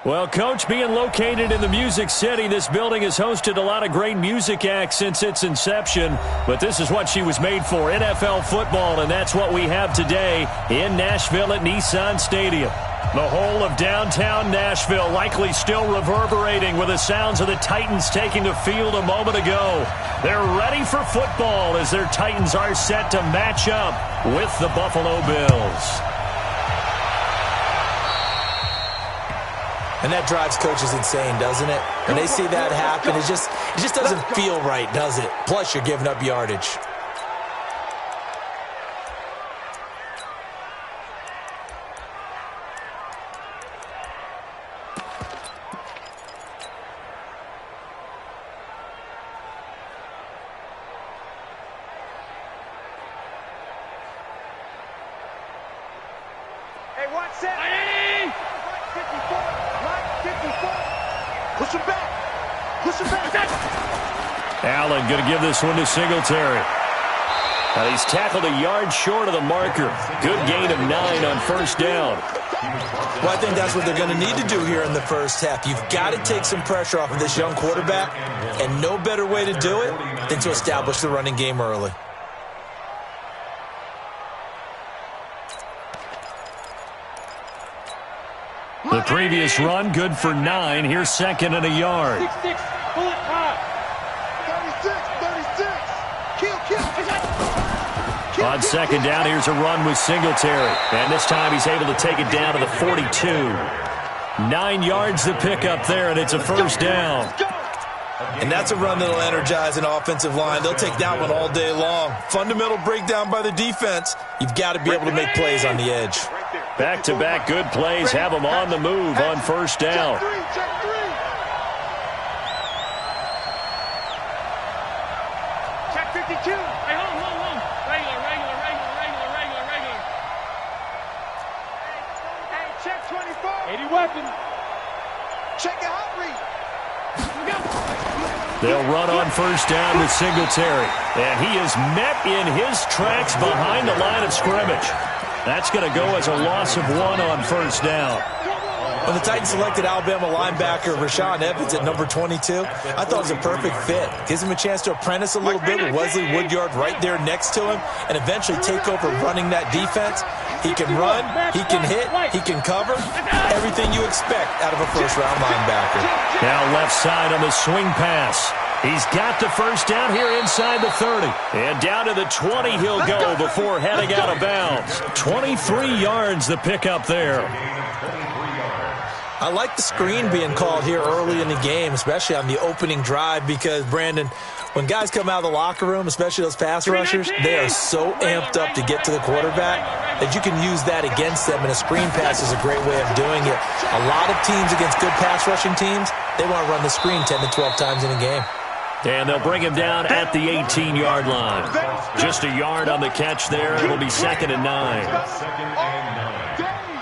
Well, Coach, being located in the Music City, this building has hosted a lot of great music acts since its inception. But this is what she was made for, NFL football, and that's what we have today in Nashville at Nissan Stadium. The whole of downtown Nashville likely still reverberating with the sounds of the Titans taking the field a moment ago. They're ready for football as their Titans are set to match up with the Buffalo Bills. And that drives coaches insane, doesn't it? When they see that happen, it just doesn't feel right, does it? Plus, you're giving up yardage. Hey, watch that. Push him back. Push him back. Allen going to give this one to Singletary. Now he's tackled a yard short of the marker. Good gain of 9 on first down. Well, I think that's what they're going to need to do here in the first half. You've got to take some pressure off of this young quarterback, and no better way to do it than to establish the running game early. The previous run, good for 9. Here's second and a yard. 6-6, pull it high. 36. On second down, here's a run with Singletary. And this time he's able to take it down to the 42. 9 yards to pick up there, and it's a first down. And that's a run that'll energize an offensive line. They'll take that one all day long. Fundamental breakdown by the defense. You've got to be able to make plays on the edge. Back-to-back good plays have them on the move on first down. Check 52. Hey, hold. Regular. Hey, check 24. 80 weapon. Check your hot read. They'll run on first down with Singletary. And he is met in his tracks behind the line of scrimmage. That's going to go as a loss of 1 on first down. When the Titans selected Alabama linebacker Rashaan Evans at number 22, I thought it was a perfect fit. Gives him a chance to apprentice a little bit with Wesley Woodyard right there next to him and eventually take over running that defense. He can run, he can hit, he can cover. Everything you expect out of a first-round linebacker. Now left side on the swing pass. He's got the first down here inside the 30. And down to the 20 he'll go before heading out of bounds. 23 yards the pickup there. I like the screen being called here early in the game, especially on the opening drive, because, Brandon, when guys come out of the locker room, especially those pass rushers, they are so amped up to get to the quarterback that you can use that against them, and a screen pass is a great way of doing it. A lot of teams against good pass rushing teams, they want to run the screen 10 to 12 times in a game. And they'll bring him down at the 18-yard line. Just a yard on the catch there. It'll be 2nd and 9.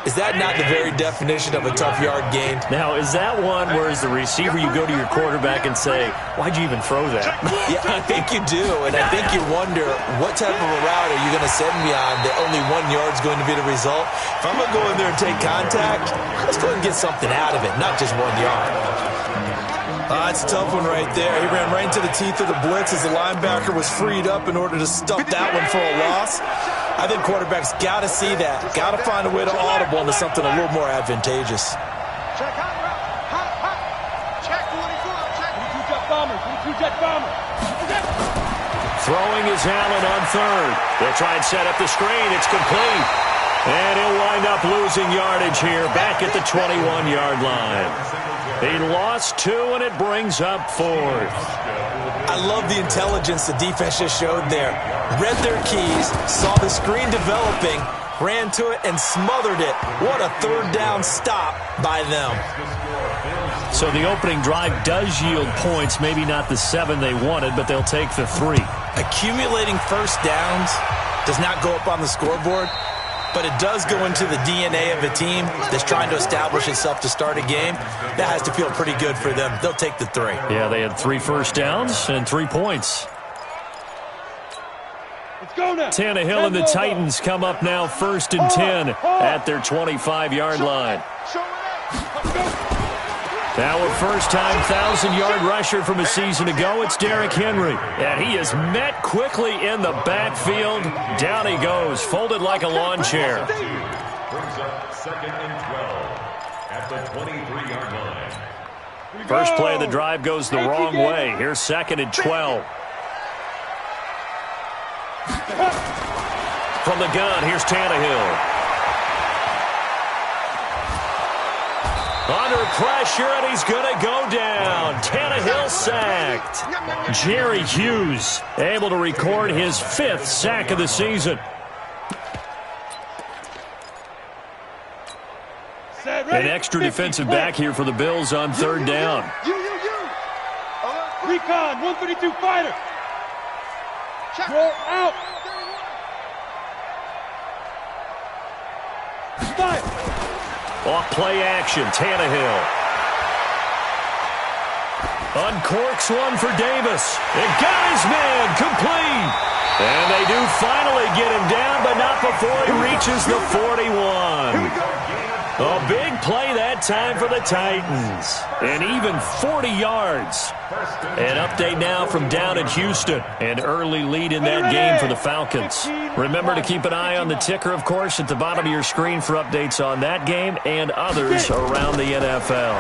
Is that not the very definition of a tough yard gain? Now, is that one where as the receiver you go to your quarterback and say, why'd you even throw that? Yeah, I think you do, and I think you wonder what type of a route are you going to send me on that only 1 yard's going to be the result? If I'm going to go in there and take contact, let's go ahead and get something out of it, not just 1 yard. It's a tough one right there. He ran right into the teeth of the blitz as the linebacker was freed up in order to stuff that one for a loss. I think quarterbacks got to see that. Got to find a way to audible into something a little more advantageous. Check hot route. Check 24. Check 22 jet bomber. Throwing is Allen on third. They'll try and set up the screen. It's complete. And he'll wind up losing yardage here back at the 21-yard line. He lost 2, and it brings up 4th. I love the intelligence the defense just showed there. Read their keys, saw the screen developing, ran to it, and smothered it. What a third down stop by them. So the opening drive does yield points, maybe not the 7 they wanted, but they'll take the 3. Accumulating first downs does not go up on the scoreboard, but it does go into the DNA of a team that's trying to establish itself to start a game. That has to feel pretty good for them. They'll take the 3. Yeah, they had 3 first downs and 3 points. Tannehill and the Titans come up now 1st and 10 at their 25-yard line. Now a first-time 1,000-yard rusher from a season ago, it's Derrick Henry. And he is met quickly in the backfield. Down he goes, folded like a lawn chair. Brings up 2nd and 12 at the 23-yard line. First play of the drive goes the wrong way. Here's 2nd and 12. From the gun, here's Tannehill. Under pressure, and he's going to go down. Tannehill sacked. Jerry Hughes able to record his 5th sack of the season. An extra defensive back here for the Bills on 3rd down. Recon, 132 fighter. Roll out. Fire. Off play action, Tannehill. Uncorks one for Davis. It got his man complete. And they do finally get him down, but not before he reaches the 41. A big play that time for the Titans. And even 40 yards. An update now from down in Houston. An early lead in that game for the Falcons. Remember to keep an eye on the ticker, of course, at the bottom of your screen for updates on that game and others around the NFL.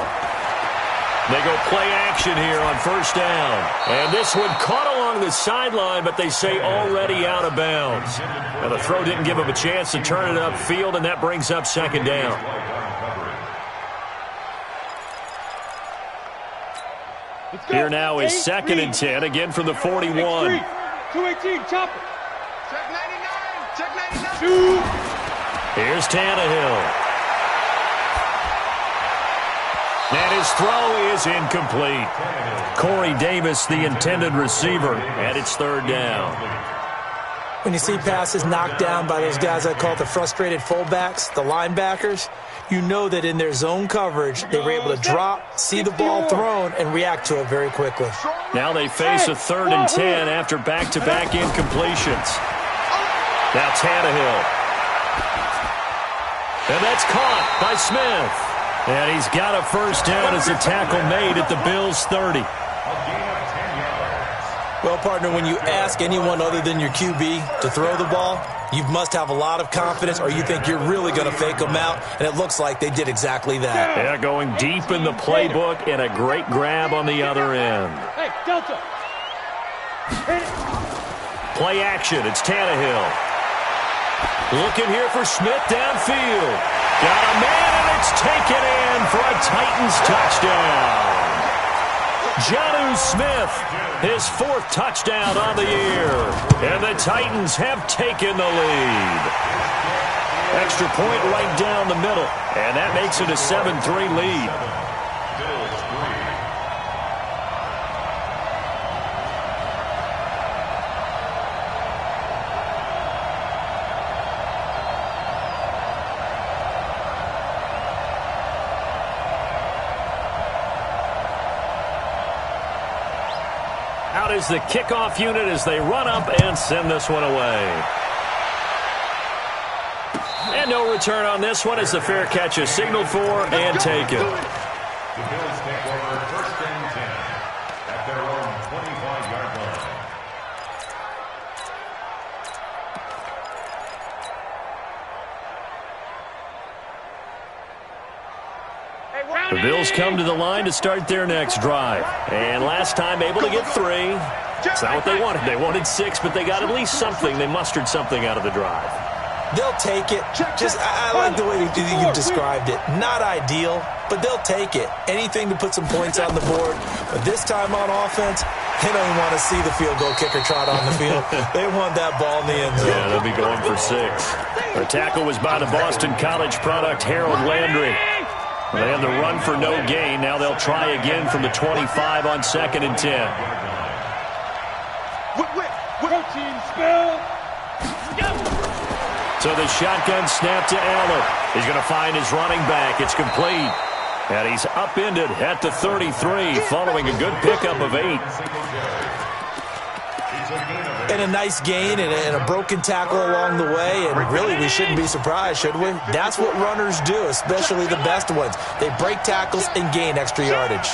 They go play action here on 1st down. And this one caught along the sideline, but they say already out of bounds. Now the throw didn't give him a chance to turn it upfield, and that brings up 2nd down. Here now is 2nd and 10, again from the 41. 218, chopper. Check 99, check 99. Here's Tannehill. And his throw is incomplete. Corey Davis, the intended receiver, and it's 3rd down. When you see passes knocked down by those guys I call the frustrated fullbacks, the linebackers, you know that in their zone coverage, they were able to drop, see the ball thrown, and react to it very quickly. Now they face a 3rd and 10 after back-to-back incompletions. Now Tannehill. And that's caught by Smith. And he's got a 1st down as a tackle made at the Bills' 30. Well, partner, when you ask anyone other than your QB to throw the ball, you must have a lot of confidence or you think you're really going to fake them out, and it looks like they did exactly that. Yeah, going deep in the playbook and a great grab on the other end. Hey, Delta. Play action, it's Tannehill. Looking here for Smith downfield. Got a man, and it's taken in for a Titans touchdown. Jonnu Smith, his 4th touchdown on the year. And the Titans have taken the lead. Extra point right down the middle. And that makes it a 7-3 lead. Out is the kickoff unit as they run up and send this one away. And no return on this one as the fair catch is signaled for and taken. The Bills take over 1st and 10 at their own 25-yard line. The Bills come to the line to start their next drive. And last time able to get 3. It's not what they wanted. They wanted 6, but they got at least something. They mustered something out of the drive. They'll take it. I like the way you described it. Not ideal, but they'll take it. Anything to put some points on the board. But this time on offense, they don't even want to see the field goal kicker trot on the field. They want that ball in the end zone. Yeah, they'll be going for 6. The tackle was by the Boston College product, Harold Landry. They had the run for no gain. Now they'll try again from the 25 on 2nd and 10. Protein spill. So the shotgun snap to Allen. He's going to find his running back. It's complete. And he's upended at the 33 following a good pickup of 8. And a nice gain and a broken tackle along the way. And really, we shouldn't be surprised, should we? That's what runners do, especially the best ones. They break tackles and gain extra yardage.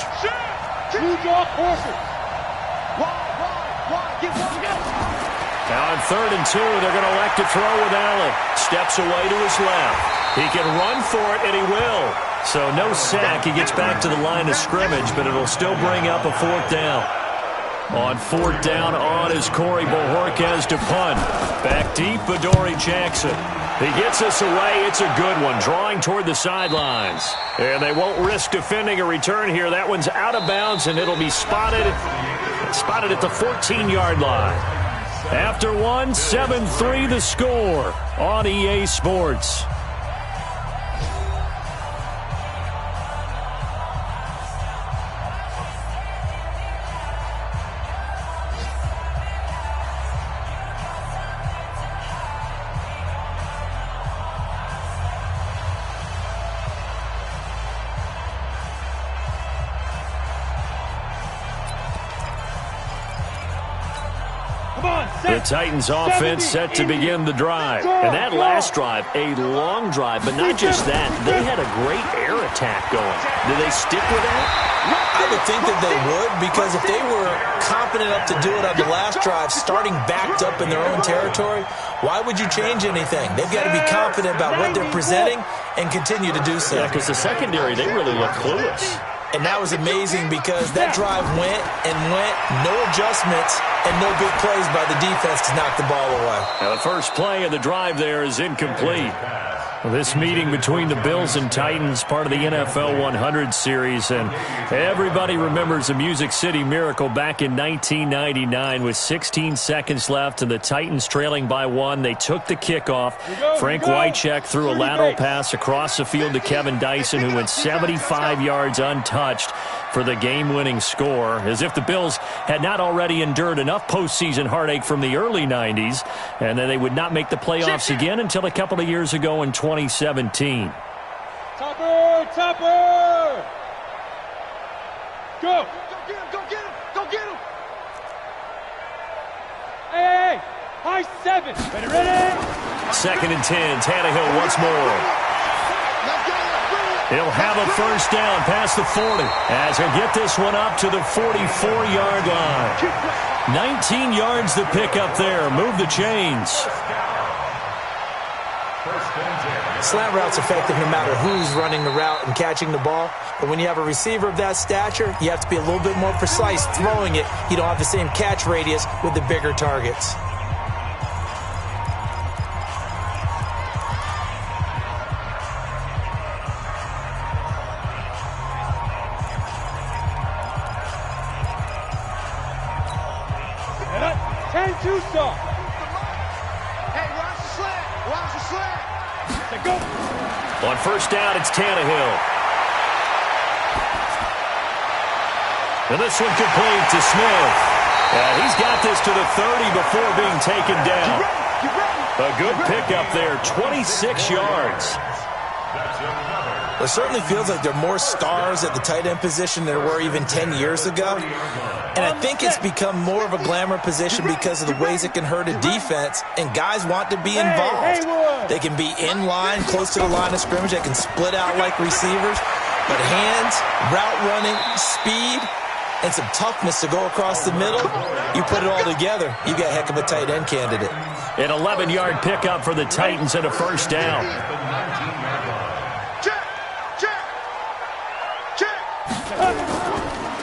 Now on 3rd and 2, they're going to elect to throw with Allen. Steps away to his left. He can run for it, and he will. So no sack. He gets back to the line of scrimmage, but it'll still bring up a 4th down. On 4th down on is Corey Bojorquez to punt. Back deep, Adoree Jackson. He gets us away. It's a good one, drawing toward the sidelines. And they won't risk defending a return here. That one's out of bounds, and it'll be spotted at the 14-yard line. After 1, 7-3 the score on EA Sports. The Titans offense set to begin the drive. And that last drive, a long drive, but not just that. They had a great air attack going. Do they stick with that? I would think that they would, because if they were confident enough to do it on the last drive, starting backed up in their own territory, why would you change anything? They've got to be confident about what they're presenting and continue to do so. Yeah, because the secondary, they really look clueless. And that was amazing because that drive went and went, no adjustments, and no big plays by the defense to knock the ball away. Now the first play of the drive there is incomplete. Well, this meeting between the Bills and Titans, part of the NFL 100 series, and everybody remembers the Music City Miracle back in 1999 with 16 seconds left and the Titans trailing by 1. They took the kickoff. Frank Wycheck threw a lateral pass across the field to Kevin Dyson, who went 75 yards untouched for the game-winning score, as if the Bills had not already endured enough postseason heartache from the early 90s, and then they would not make the playoffs again until a couple of years ago in 2017. Topper! Go! Go get him! Go get him! Go get him! Hey! High 7! Ready? 2nd and 10. Tannehill once more. He'll have a first down past the 40 as he'll get this one up to the 44-yard line. 19 yards to pick up there. Move the chains. Slant route's effective no matter who's running the route and catching the ball. But when you have a receiver of that stature, you have to be a little bit more precise throwing it. You don't have the same catch radius with the bigger targets. On first down, it's Tannehill. And this one complete to Smith. And he's got this to the 30 before being taken down. A good pickup there, 26 yards. It certainly feels like there are more stars at the tight end position than there were even 10 years ago. And I think it's become more of a glamour position because of the ways it can hurt a defense, and guys want to be involved. They can be in line, close to the line of scrimmage. They can split out like receivers. But hands, route running, speed, and some toughness to go across the middle, you put it all together, you got a heck of a tight end candidate. An 11-yard pickup for the Titans and a first down.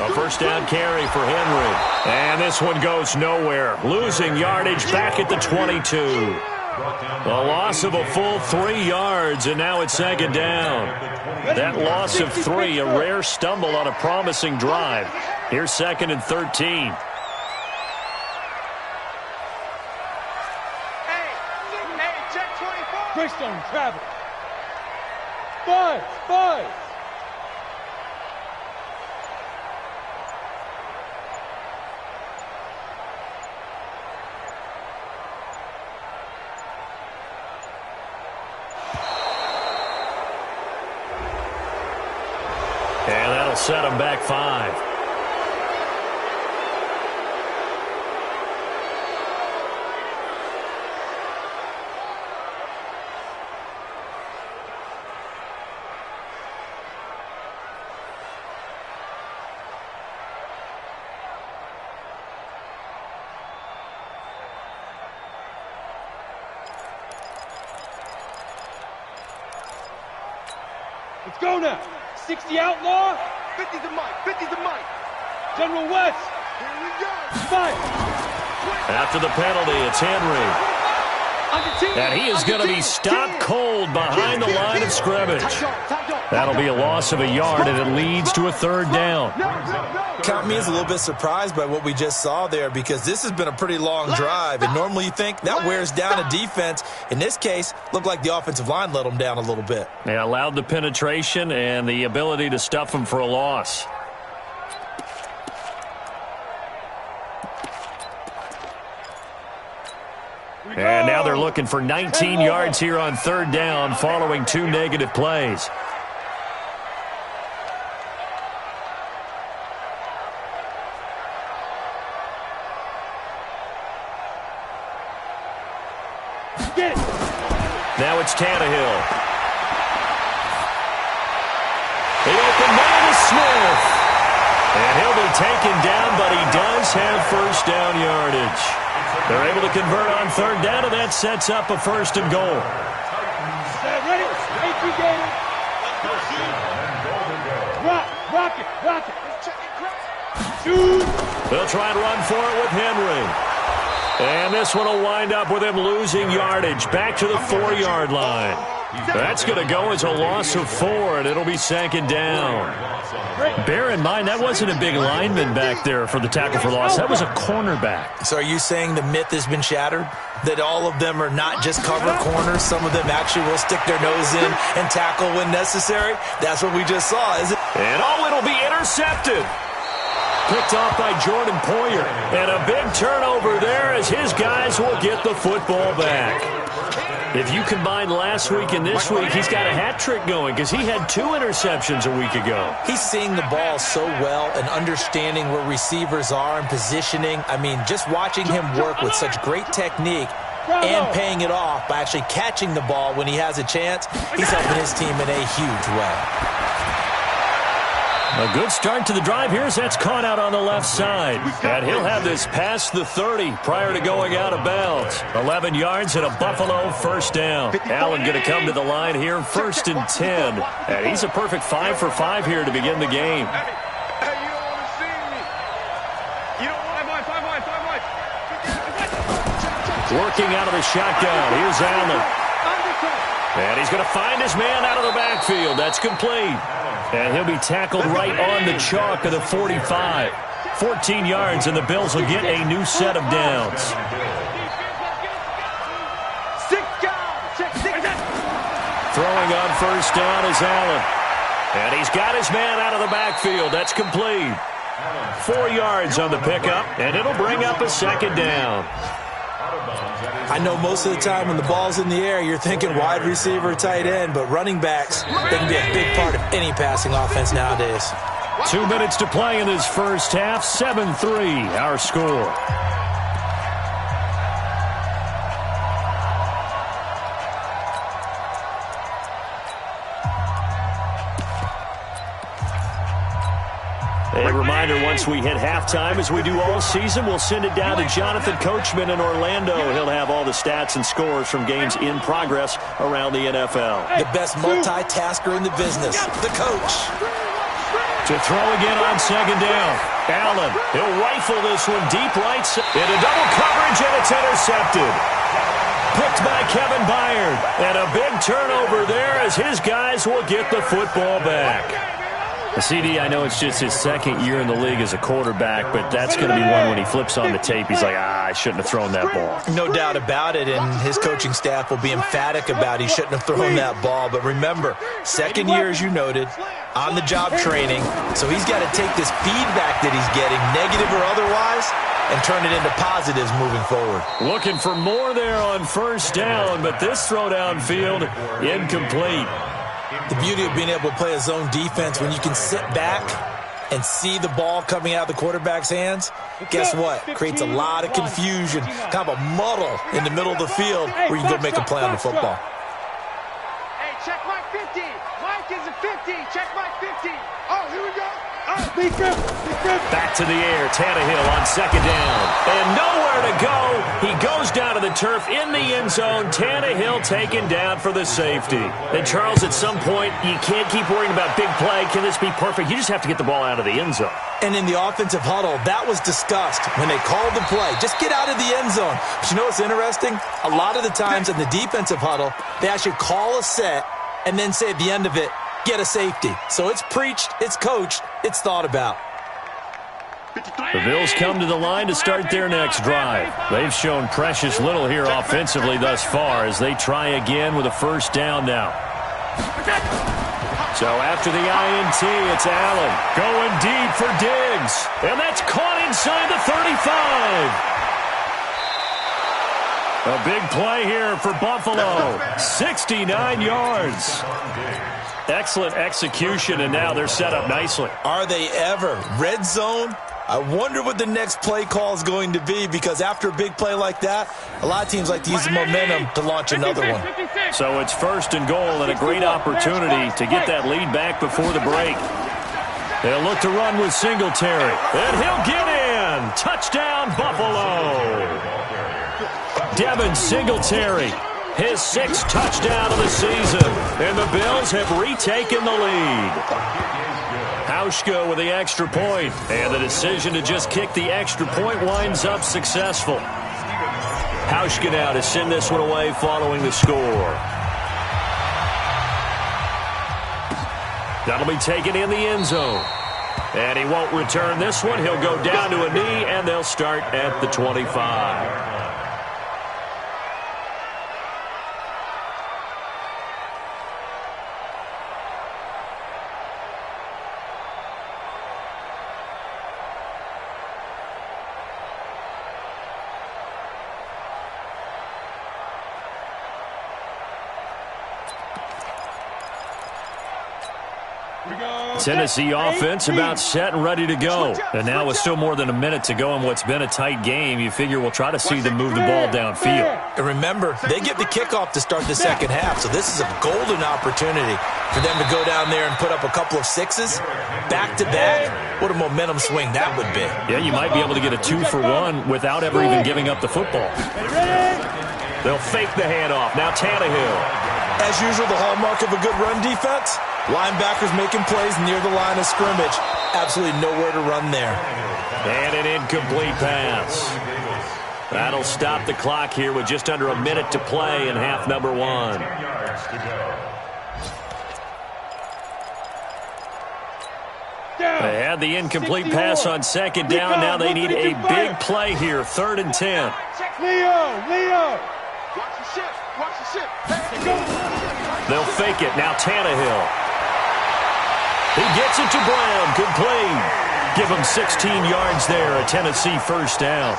A first down carry for Henry. And this one goes nowhere. Losing yardage back at the 22. A loss of a full 3 yards, and now it's 2nd down. That loss of 3, a rare stumble on a promising drive. Here's 2nd and 13. Hey, check 24. Greystone travel. 5. And that'll set him back 5. Let's go now. 60 outlaw. 50 the mic. 50 the mic. General West. Here we go. Fight. After the penalty, it's Henry. And he is going to be stopped cold behind the line of scrimmage. That'll be a loss of a yard, and it leads to a third down. Count me as a little bit surprised by what we just saw there, because this has been a pretty long drive, and normally you think that wears down a defense. In this case, looked like the offensive line let them down a little bit. They allowed the penetration and the ability to stuff them for a loss. And now they're looking for 19 yards here on third down following 2 negative plays. Now it's Tannehill. The open man is Smith. And he'll be taken down, but he does have first down yardage. They're able to convert on third down, and that sets up a first and goal. Ready? Rock it. They'll try and run for it with Henry. And this one will wind up with him losing yardage back to the 4-yard line. That's going to go as a loss of 4, and it'll be second down. Bear in mind, that wasn't a big lineman back there for the tackle for loss. That was a cornerback. So are you saying the myth has been shattered? That all of them are not just cover corners? Some of them actually will stick their nose in and tackle when necessary? That's what we just saw, is it? And it'll be intercepted. Picked off by Jordan Poyer. And a big turnover there as his guys will get the football back. If you combine last week and this week, he's got a hat trick going because he had 2 interceptions a week ago. He's seeing the ball so well and understanding where receivers are and positioning. I mean, just watching him work with such great technique and paying it off by actually catching the ball when he has a chance, he's helping his team in a huge way. A good start to the drive here as that's caught out on the left side. And he'll have this past the 30 prior to going out of bounds. 11 yards and a Buffalo first down. Allen going to come to the line here, 1st and 10. And he's a perfect 5 for 5 here to begin the game. Hey, you don't want to see me. You don't want 5 wide. Working out of the shotgun. Here's Allen. And he's going to find his man out of the backfield. That's complete. And he'll be tackled right on the chalk of the 45. 14 yards, and the Bills will get a new set of downs. Throwing on first down is Allen. And he's got his man out of the backfield. That's complete. 4 yards on the pickup, and it'll bring up a second down. I know most of the time when the ball's in the air, you're thinking wide receiver, tight end, but running backs, they can be a big part of any passing offense nowadays. 2 minutes to play in this first half. 7-3, our score. A reminder, once we hit halftime, as we do all season, we'll send it down to Jonathan Coachman in Orlando. He'll have all the stats and scores from games in progress around the NFL. The best multitasker in the business, the coach. To throw again on second down. Allen, he'll rifle this one deep right into double coverage, and it's intercepted. Picked by Kevin Byard. And a big turnover there as his guys will get the football back. CD, I know it's just his second year in the league as a quarterback, but that's going to be one when he flips on the tape. He's like, I shouldn't have thrown that ball. No doubt about it, and his coaching staff will be emphatic about he shouldn't have thrown that ball. But remember, second year, as you noted, on-the-job training, so he's got to take this feedback that he's getting, negative or otherwise, and turn it into positives moving forward. Looking for more there on first down, but this throw downfield incomplete. The beauty of being able to play a zone defense when you can sit back and see the ball coming out of the quarterback's hands, guess what? Creates a lot of confusion, kind of a muddle in the middle of the field where you can go make a play on the football. Hey, check Mike 50. Mike is a 50. 15. Check my 15. Oh, here we go. Be careful. Back to the air. Tannehill on second down. And nowhere to go. He goes down to the turf in the end zone. Tannehill taken down for the safety. And, Charles, at some point, you can't keep worrying about big play. Can this be perfect? You just have to get the ball out of the end zone. And in the offensive huddle, that was discussed when they called the play. Just get out of the end zone. But you know what's interesting? A lot of the times in the defensive huddle, they actually call a set and then say at the end of it, get a safety. So it's preached, it's coached, it's thought about. The Bills come to the line to start their next drive. They've shown precious little here offensively thus far as they try again with a first down now. So after the INT, it's Allen going deep for Diggs. And that's caught inside the 35. A big play here for Buffalo. 69 yards. Excellent execution, and now they're set up nicely. Are they ever? Red zone? I wonder what the next play call is going to be, because after a big play like that, a lot of teams like to use the momentum to launch another one. So it's first and goal and a great opportunity to get that lead back before the break. They'll look to run with Singletary, and he'll get in. Touchdown, Buffalo. Devin Singletary, his 6th touchdown of the season, and the Bills have retaken the lead. Hauschka with the extra point, and the decision to just kick the extra point winds up successful. Hauschka now to send this one away following the score. That'll be taken in the end zone. And he won't return this one. He'll go down to a knee, and they'll start at the 25. Tennessee offense about set and ready to go. And now with still more than a minute to go in what's been a tight game, you figure we'll try to see them move the ball downfield. And remember, they get the kickoff to start the second half, so this is a golden opportunity for them to go down there and put up a couple of sixes back-to-back. What a momentum swing that would be. Yeah, you might be able to get a 2-for-1 without ever even giving up the football. They'll fake the handoff. Now Tannehill. As usual, the hallmark of a good run defense, linebackers making plays near the line of scrimmage. Absolutely nowhere to run there. And an incomplete pass. That'll stop the clock here with just under a minute to play in half number 1. They had the incomplete pass on second down. Now they need a big play here, 3rd and 10. Leo. Watch the ship. They'll fake it. Now Tannehill. He gets it to Brown. Complete. Give him 16 yards there. A Tennessee first down.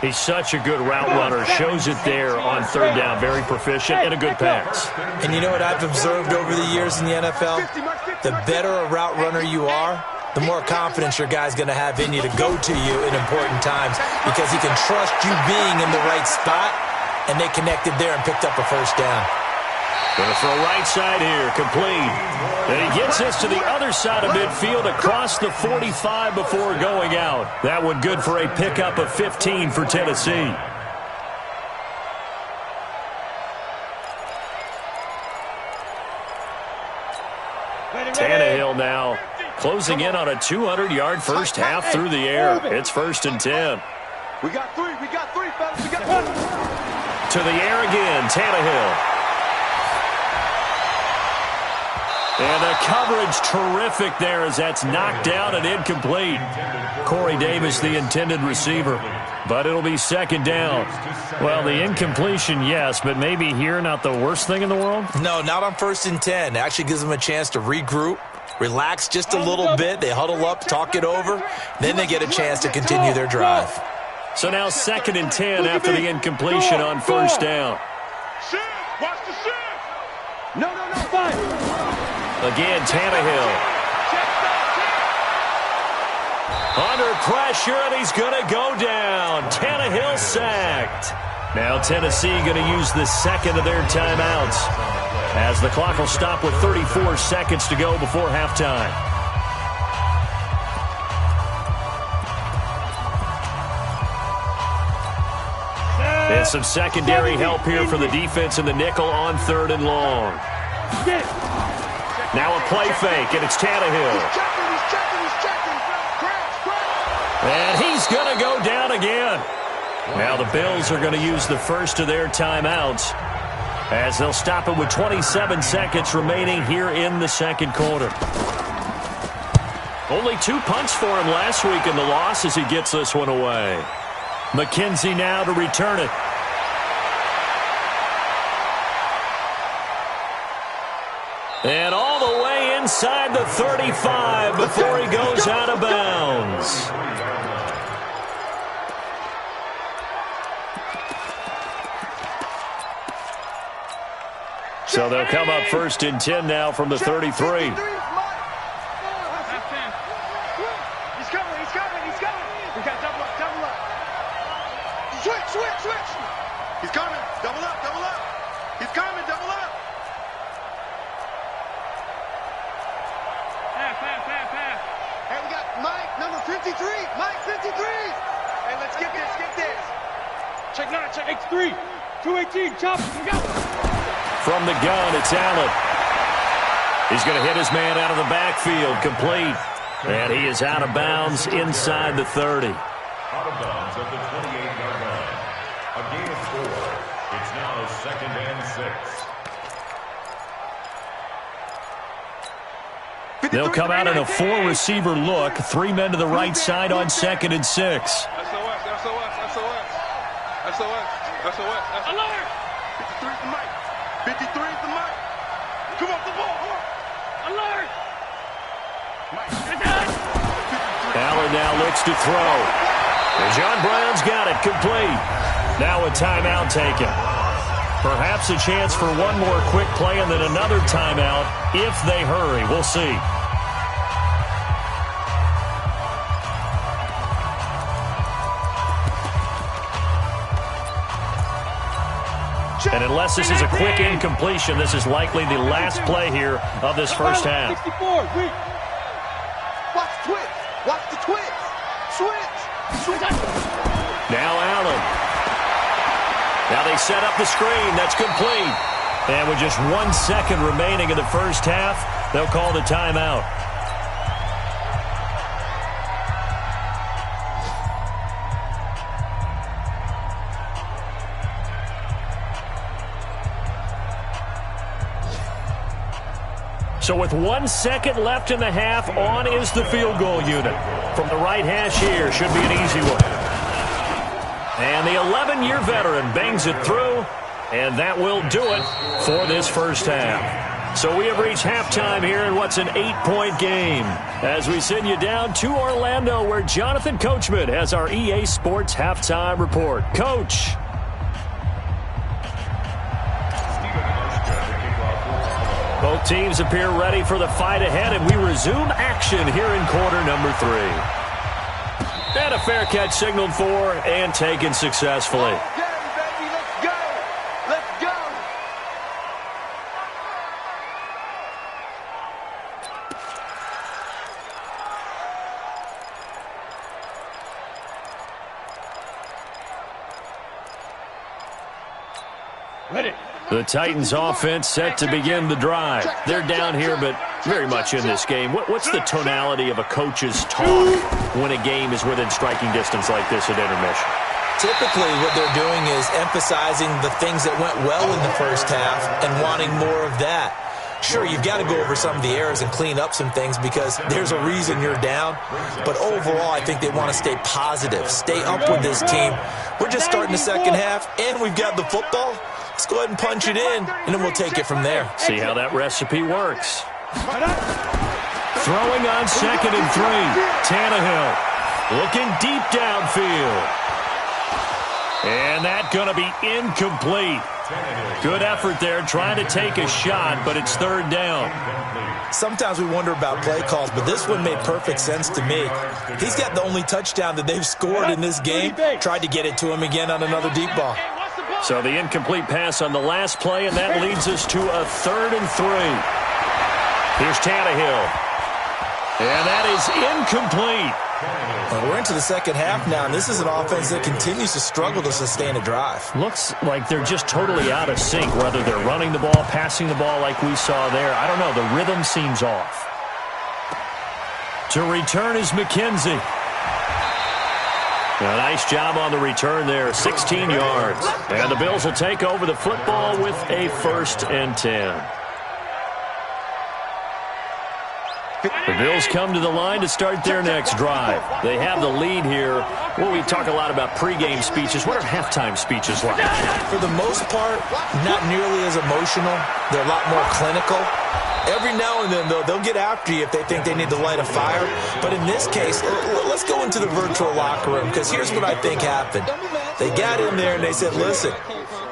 He's such a good route runner. Shows it there on 3rd down. Very proficient and a good pass. And you know what I've observed over the years in the NFL? The better a route runner you are, the more confidence your guy's going to have in you to go to you in important times, because he can trust you being in the right spot, and they connected there and picked up a first down. Going to throw right side here, complete. And he gets this to the other side of midfield across the 45 before going out. That one good for a pickup of 15 for Tennessee. Tannehill now closing in on a 200-yard first half through the air. It's 1st and 10. We got three, fellas. We got to the air again, Tannehill. And the coverage terrific there as that's knocked down and incomplete. Corey Davis, the intended receiver. But it'll be 2nd down. Well, the incompletion, yes, but maybe here not the worst thing in the world? No, not on 1st and 10. It actually gives them a chance to regroup, relax just a little bit. They huddle up, talk it over. Then they get a chance to continue their drive. So now 2nd and 10 after the incompletion on 1st down. Watch the shift. No, fine. Again, Tannehill. Under pressure, and he's going to go down. Tannehill sacked. Now Tennessee going to use the 2nd of their timeouts. as the clock will stop with 34 seconds to go before halftime. And some secondary help here for the defense in the nickel on 3rd and long. Now a play fake, and it's Tannehill. And he's going to go down again. Now the Bills are going to use the first of their timeouts as they'll stop it with 27 seconds remaining here in the second quarter. Only 2 punts for him last week in the loss as he gets this one away. McKenzie now to return it. And all the way inside the 35 before he goes out of bounds. So they'll come up 1st and 10 now from the 33. Switch. He's coming. Double up. He's coming. Double up. Pass. Hey, we got Mike, number 53. Mike, 53. Hey, let's get this. Check 9, check X3. 218, chop. We go. From the gun, it's Allen. He's going to hit his man out of the backfield, complete. And he is out of bounds inside the 30. Out of bounds at the 28-yard line. A gain of 4. It's now 2nd and 6. They'll come out in a 4-receiver look. 3 men to the right side on 2nd and 6. SOS. Alert! 53 for Mike. 53 for Mike. Come off the ball. Alert! Allen now looks to throw. And John Brown's got it, complete. Now a timeout taken. Perhaps a chance for one more quick play and then another timeout if they hurry. We'll see. And unless this is a quick incompletion, this is likely the last play here of this first half. 64, wait. Watch the twitch. Switch. Now Allen. Now they set up the screen. That's complete. And with just 1 second remaining in the first half, they'll call the timeout. So with 1 second left in the half, on is the field goal unit. From the right hash here, should be an easy one. And the 11-year veteran bangs it through, and that will do it for this first half. So we have reached halftime here in what's an 8-point game as we send you down to Orlando where Jonathan Coachman has our EA Sports halftime report. Coach. Both teams appear ready for the fight ahead, and we resume action here in quarter number 3. And a fair catch signaled for and taken successfully. Okay, baby, let's go. Ready. The Titans offense set to begin the drive. They're down here, but very much in this game. What's the tonality of a coach's talk when a game is within striking distance like this at intermission? Typically, what they're doing is emphasizing the things that went well in the first half and wanting more of that. Sure, you've got to go over some of the errors and clean up some things because there's a reason you're down. But overall, I think they want to stay positive, stay up with this team. We're just starting the second half, and we've got the football. Let's go ahead and punch it in, and then we'll take it from there. See how that recipe works. Throwing on 2nd and 3. Tannehill looking deep downfield. And that going to be incomplete. Good effort there trying to take a shot, but it's 3rd down. Sometimes we wonder about play calls, but this one made perfect sense to me. He's got the only touchdown that they've scored in this game. Tried to get it to him again on another deep ball. Hey, watch the ball. So the incomplete pass on the last play, and that leads us to a 3rd and 3. Here's Tannehill. And that is incomplete. Well, we're into the second half now, and this is an offense that continues to struggle to sustain a drive. Looks like they're just totally out of sync, whether they're running the ball, passing the ball like we saw there. I don't know. The rhythm seems off. To return is McKenzie. A nice job on the return there, 16 yards. And the Bills will take over the football with a 1st and 10. The Bills come to the line to start their next drive. They have the lead here. Well, we talk a lot about pregame speeches. What are halftime speeches like? For the most part, not nearly as emotional. They're a lot more clinical. Every now and then, though, they'll get after you if they think they need to light a fire. But in this case, let's go into the virtual locker room, because here's what I think happened. They got in there and they said, listen,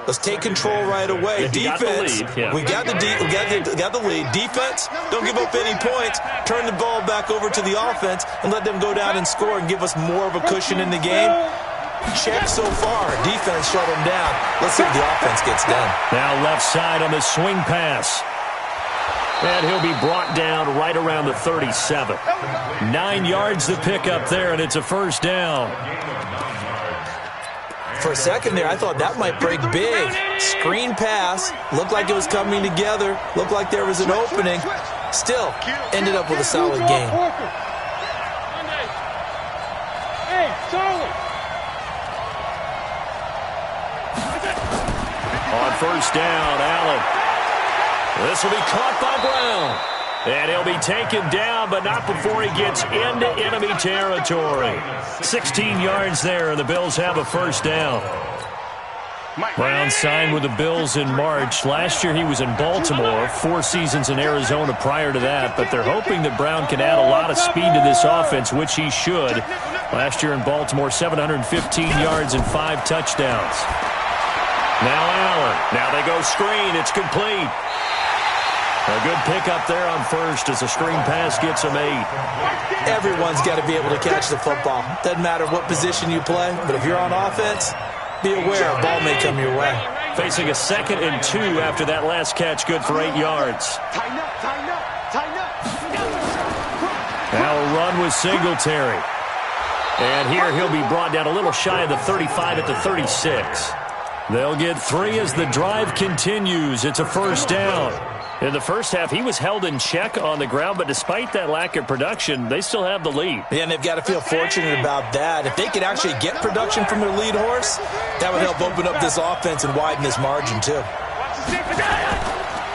let's take control right away. Defense, we got the lead. Defense, don't give up any points. Turn the ball back over to the offense and let them go down and score and give us more of a cushion in the game. Check so far. Defense shut them down. Let's see if the offense gets done. Now left side on the swing pass. And he'll be brought down right around the 37. 9 yards to pick up there, and it's a 1st down. For a second there, I thought that might break big. Screen pass. Looked like it was coming together. Looked like there was an opening. Still, ended up with a solid game. Hey, solid. On 1st down, Allen. This will be caught by Brown. And he'll be taken down, but not before he gets into enemy territory. 16 yards there, and the Bills have a 1st down. Brown signed with the Bills in March. Last year he was in Baltimore, 4 seasons in Arizona prior to that, but they're hoping that Brown can add a lot of speed to this offense, which he should. Last year in Baltimore, 715 yards and 5 touchdowns. Now Allen. Now they go screen. It's complete. A good pickup there on 1st as a screen pass gets him 8. Everyone's got to be able to catch the football. Doesn't matter what position you play, but if you're on offense, be aware a ball may come your way. Facing a 2nd and 2 after that last catch, good for 8 yards. Tighten up, tighten up, tighten up. Now a run with Singletary. And here he'll be brought down a little shy of the 35 at the 36. They'll get 3 as the drive continues. It's a 1st down. In the first half, he was held in check on the ground, but despite that lack of production, they still have the lead. Yeah, and they've got to feel fortunate about that. If they could actually get production from their lead horse, that would help open up this offense and widen this margin, too.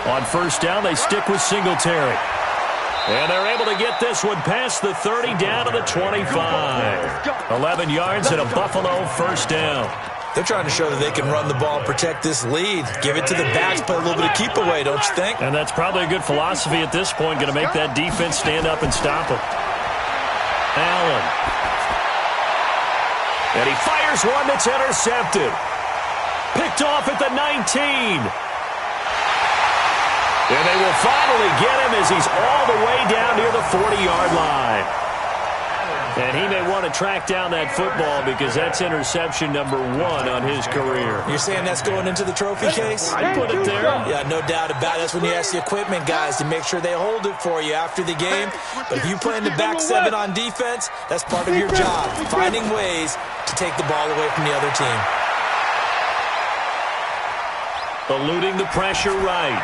On 1st down, they stick with Singletary. And they're able to get this one past the 30 down to the 25. 11 yards and a Buffalo 1st down. They're trying to show that they can run the ball and protect this lead. Give it to the backs, play a little bit of keep away, don't you think? And that's probably a good philosophy at this point, going to make that defense stand up and stop them. Allen. And he fires one that's intercepted. Picked off at the 19. And they will finally get him as he's all the way down near the 40-yard line. And he may want to track down that football because that's interception number 1 on his career. You're saying that's going into the trophy case? I'd put it there. Yeah, no doubt about it. That's when you ask the equipment guys to make sure they hold it for you after the game. But if you play in the back 7 on defense, that's part of your job, finding ways to take the ball away from the other team. Eluding the pressure right.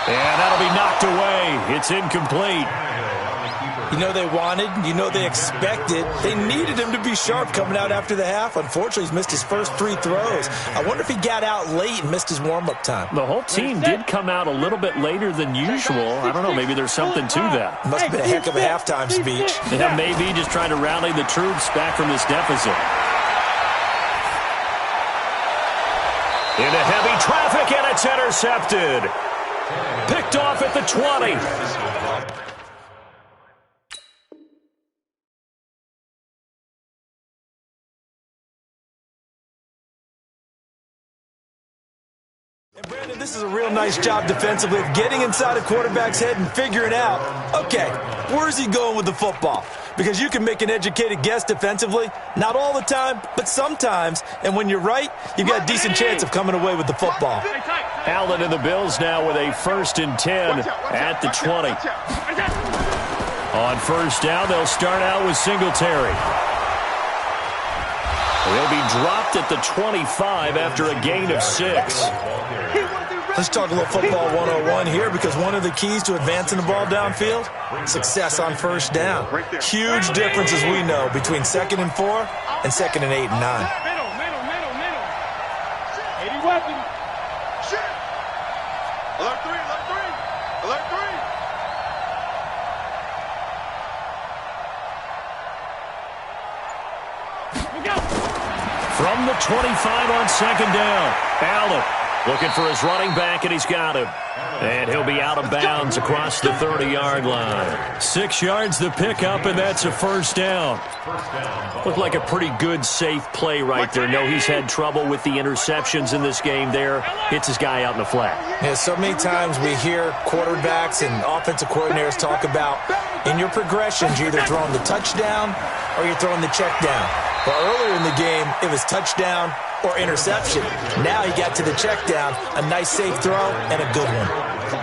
And that'll be knocked away. It's incomplete. You know they wanted, you know they expected. They needed him to be sharp coming out after the half. Unfortunately, he's missed his first 3 throws. I wonder if he got out late and missed his warm-up time. The whole team did come out a little bit later than usual. I don't know, maybe there's something to that. Must have been a heck of a halftime speech. Yeah, maybe just trying to rally the troops back from this deficit. Into heavy traffic, and it's intercepted. Picked off at the 20. And Brandon, this this is a real nice job defensively of getting inside a quarterback's head and figuring out, okay, where's he going with the football? Because you can make an educated guess defensively, not all the time, but sometimes. And when you're right, you've got a decent chance of coming away with the football. Allen and the Bills now with a 1st and 10 at the 20. On first down, they'll start out with Singletary. He'll be dropped at the 25 after a gain of 6. Let's talk a little football 101 here, because one of the keys to advancing the ball downfield, success on first down. Huge difference, as we know, between 2nd and 4 and 2nd and 8 and 9. Middle. 80 weapons. Shit. Alert 3. From the 25 on 2nd down, Allen looking for his running back, and he's got him. And he'll be out of bounds across the 30-yard line. 6 yards the pickup, and that's a 1st down. Looked like a pretty good, safe play right there. No, he's had trouble with the interceptions in this game there. Hits his guy out in the flat. Yeah, so many times we hear quarterbacks and offensive coordinators talk about, in your progressions, you're either throwing the touchdown or you're throwing the check down. But earlier in the game, it was touchdown or interception. Now he got to the check down, a nice safe throw, and a good one.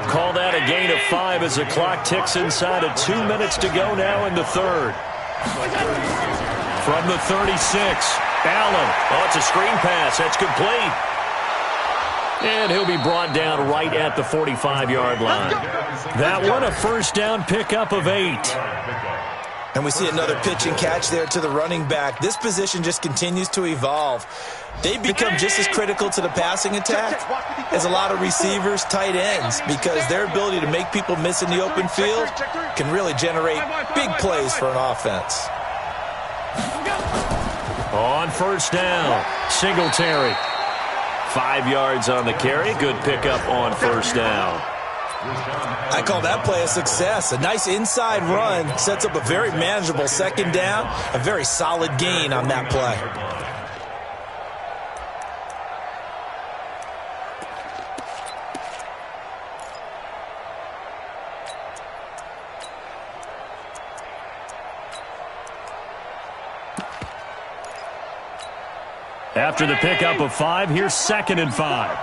Call that a gain of 5 as the clock ticks inside of 2 minutes to go now in the 3rd. From the 36, Allen. Oh, it's a screen pass. That's complete. And he'll be brought down right at the 45-yard line. That one, a 1st down pickup of 8. And we see another pitch and catch there to the running back. This position just continues to evolve. They become just as critical to the passing attack as a lot of receivers, tight ends, because their ability to make people miss in the open field can really generate big plays for an offense. On first down, Singletary. 5 yards on the carry. Good pickup on first down. I call that play a success. A nice inside run sets up a very manageable 2nd down. A very solid gain on that play. After the pickup of 5, here's 2nd and 5.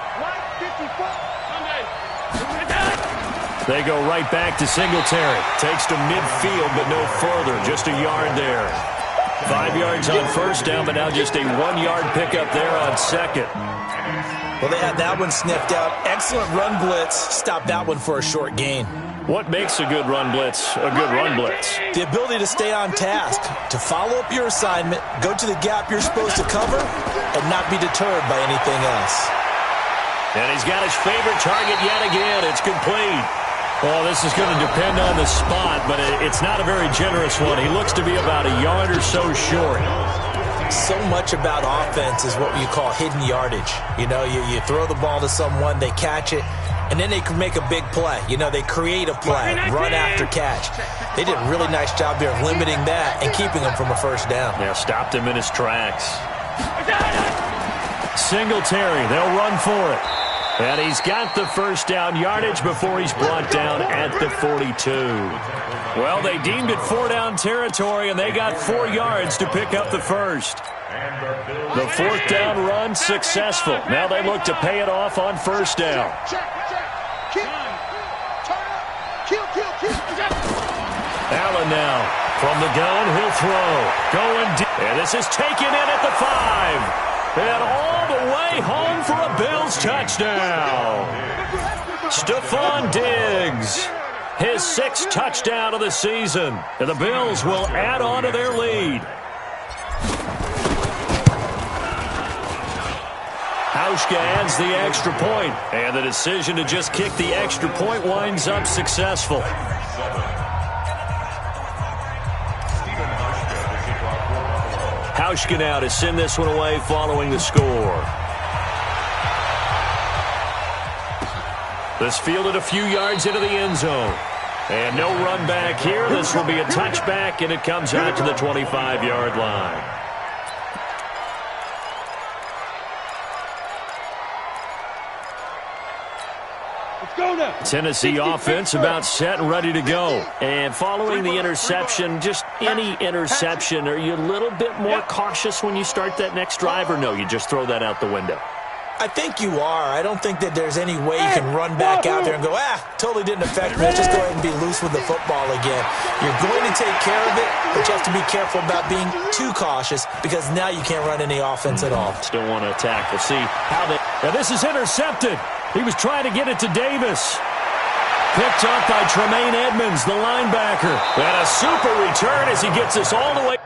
They go right back to Singletary. Takes to midfield, but no further. Just a yard there. 5 yards on first down, but now just a 1-yard pickup there on 2nd. Well, they had that one sniffed out. Excellent run blitz. Stopped that one for a short gain. What makes a good run blitz a good run blitz? The ability to stay on task, to follow up your assignment, go to the gap you're supposed to cover, and not be deterred by anything else. And he's got his favorite target yet again. It's complete. Well, this is going to depend on the spot, but it's not a very generous one. He looks to be about a yard or so short. So much about offense is what you call hidden yardage. You know, you throw the ball to someone, they catch it, and then they can make a big play. You know, they create a play, run after catch. They did a really nice job there of limiting that and keeping him from a first down. Yeah, stopped him in his tracks. Singletary, they'll run for it. And he's got the first down yardage before he's brought down at the 42. Well, they deemed it 4-down territory, and they got 4 yards to pick up the first. The 4th down run successful. Now they look to pay it off on first down. Allen now from the gun, he'll throw. Going deep. And this is taken in at the 5. And all the way home for a Bills touchdown. Stephon Diggs, his 6th touchdown of the season. And the Bills will add on to their lead. Hauschka adds the extra point, and the decision to just kick the extra point winds up successful. Hauschka now to send this one away following the score. This fielded a few yards into the end zone. And no run back here. This will be a touchback, and it comes out to the 25-yard line. Arizona. Tennessee offense about set and ready to go. And following the interception, just any interception, are you a little bit more cautious when you start that next drive, or no, you just throw that out the window? I think you are. I don't think that there's any way you can run back out there and go, totally didn't affect me. Let's just go ahead and be loose with the football again. You're going to take care of it, but you have to be careful about being too cautious because now you can't run any offense at all. Still want to attack. We'll see how they... Now this is intercepted. He was trying to get it to Davis. Picked up by Tremaine Edmonds, the linebacker. And a super return as he gets us all the way...